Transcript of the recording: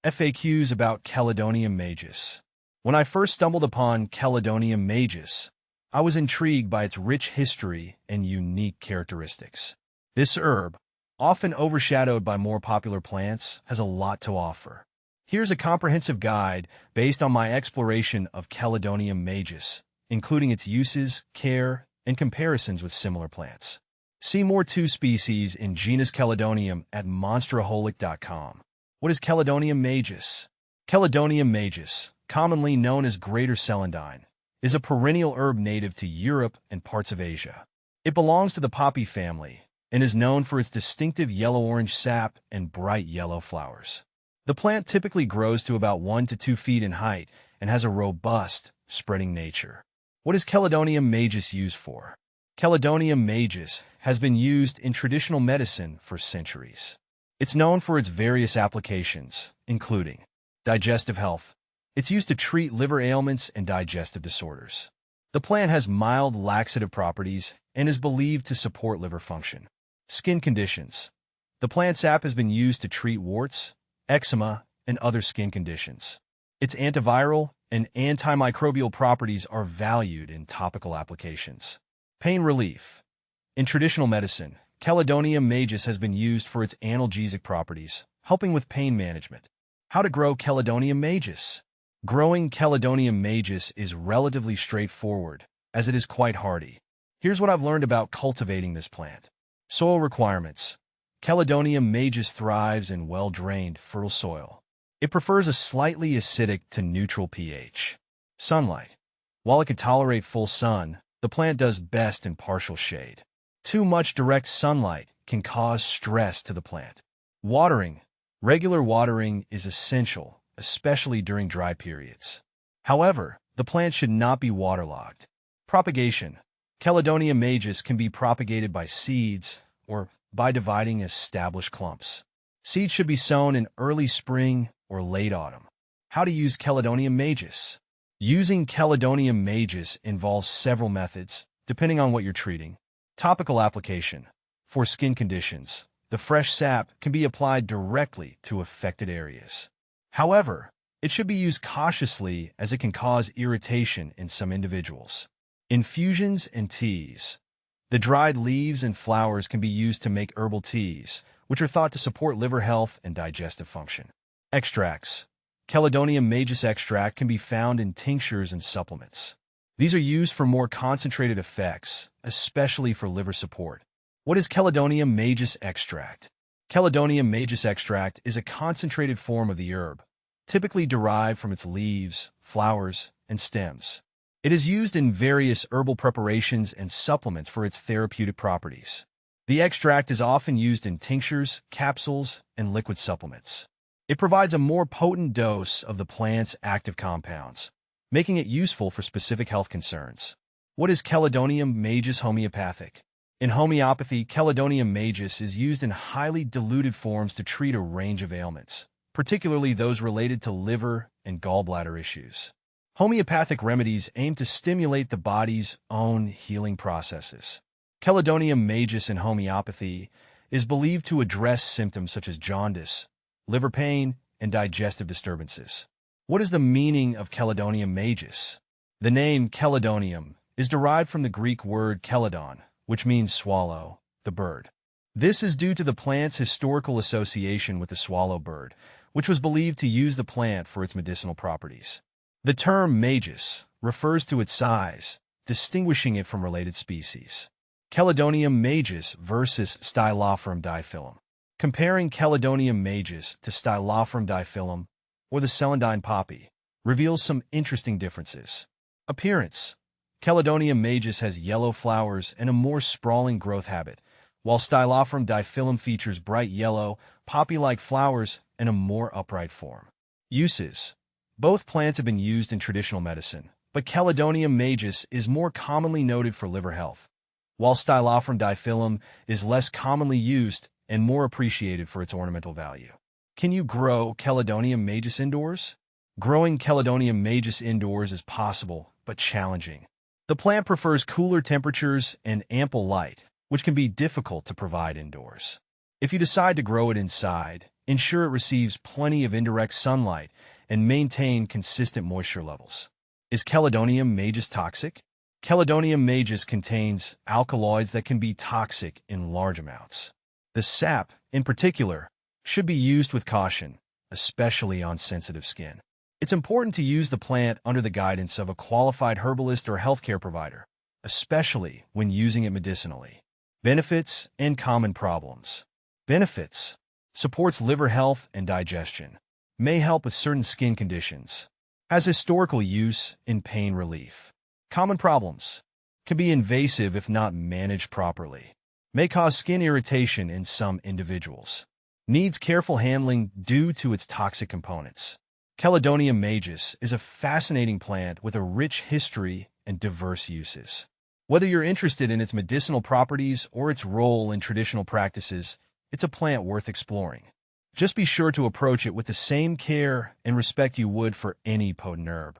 FAQs about Chelidonium majus. When I first stumbled upon Chelidonium majus, I was intrigued by its rich history and unique characteristics. This herb, often overshadowed by more popular plants, has a lot to offer. Here's a comprehensive guide based on my exploration of Chelidonium majus, including its uses, care, and comparisons with similar plants. See more 2 species in genus Chelidonium at monsteraholic.com. What is Chelidonium majus? Chelidonium majus, commonly known as greater celandine, is a perennial herb native to Europe and parts of Asia. It belongs to the poppy family and is known for its distinctive yellow-orange sap and bright yellow flowers. The plant typically grows to about 1 to 2 feet in height and has a robust, spreading nature. What is Chelidonium majus used for? Chelidonium majus has been used in traditional medicine for centuries. It's known for its various applications, including digestive health. It's used to treat liver ailments and digestive disorders. The plant has mild laxative properties and is believed to support liver function. Skin conditions. The plant sap has been used to treat warts, eczema, and other skin conditions. Its antiviral and antimicrobial properties are valued in topical applications. Pain relief. In traditional medicine, Chelidonium majus has been used for its analgesic properties, helping with pain management. How to grow Chelidonium majus? Growing Chelidonium majus is relatively straightforward, as it is quite hardy. Here's what I've learned about cultivating this plant. Soil requirements. Chelidonium majus thrives in well-drained, fertile soil. It prefers a slightly acidic to neutral pH. Sunlight. While it can tolerate full sun, the plant does best in partial shade. Too much direct sunlight can cause stress to the plant. Watering. Regular watering is essential, especially during dry periods. However, the plant should not be waterlogged. Propagation. Chelidonium majus can be propagated by seeds or by dividing established clumps. Seeds should be sown in early spring or late autumn. How to use Chelidonium majus? Using Chelidonium majus involves several methods, depending on what you're treating. Topical application. For skin conditions, the fresh sap can be applied directly to affected areas. However, it should be used cautiously as it can cause irritation in some individuals. Infusions and teas. The dried leaves and flowers can be used to make herbal teas, which are thought to support liver health and digestive function. Extracts. Chelidonium majus extract can be found in tinctures and supplements. These are used for more concentrated effects, especially for liver support. What is Chelidonium majus extract? Chelidonium majus extract is a concentrated form of the herb, typically derived from its leaves, flowers, and stems. It is used in various herbal preparations and supplements for its therapeutic properties. The extract is often used in tinctures, capsules, and liquid supplements. It provides a more potent dose of the plant's active compounds, making it useful for specific health concerns. What is Chelidonium majus homeopathic? In homeopathy, Chelidonium majus is used in highly diluted forms to treat a range of ailments, particularly those related to liver and gallbladder issues. Homeopathic remedies aim to stimulate the body's own healing processes. Chelidonium majus in homeopathy is believed to address symptoms such as jaundice, liver pain, and digestive disturbances. What is the meaning of Chelidonium majus? The name Chelidonium is derived from the Greek word chelidon, which means swallow, the bird. This is due to the plant's historical association with the swallow bird, which was believed to use the plant for its medicinal properties. The term majus refers to its size, distinguishing it from related species. Chelidonium majus versus Stylophorum diphyllum. Comparing Chelidonium majus to Stylophorum diphyllum, or the Celandine poppy, reveals some interesting differences. Appearance. Chelidonium majus has yellow flowers and a more sprawling growth habit, while Stylophorum diphyllum features bright yellow, poppy-like flowers and a more upright form. Uses. Both plants have been used in traditional medicine, but Chelidonium majus is more commonly noted for liver health, while Stylophorum diphyllum is less commonly used and more appreciated for its ornamental value. Can you grow Chelidonium majus indoors? Growing Chelidonium majus indoors is possible, but challenging. The plant prefers cooler temperatures and ample light, which can be difficult to provide indoors. If you decide to grow it inside, ensure it receives plenty of indirect sunlight and maintain consistent moisture levels. Is Chelidonium majus toxic? Chelidonium majus contains alkaloids that can be toxic in large amounts. The sap, in particular, should be used with caution, especially on sensitive skin. It's important to use the plant under the guidance of a qualified herbalist or healthcare provider, especially when using it medicinally. Benefits and common problems. Benefits: supports liver health and digestion, may help with certain skin conditions, has historical use in pain relief. Common problems: can be invasive if not managed properly, may cause skin irritation in some individuals, needs careful handling due to its toxic components. Chelidonium majus is a fascinating plant with a rich history and diverse uses. Whether you're interested in its medicinal properties or its role in traditional practices, it's a plant worth exploring. Just be sure to approach it with the same care and respect you would for any potent herb.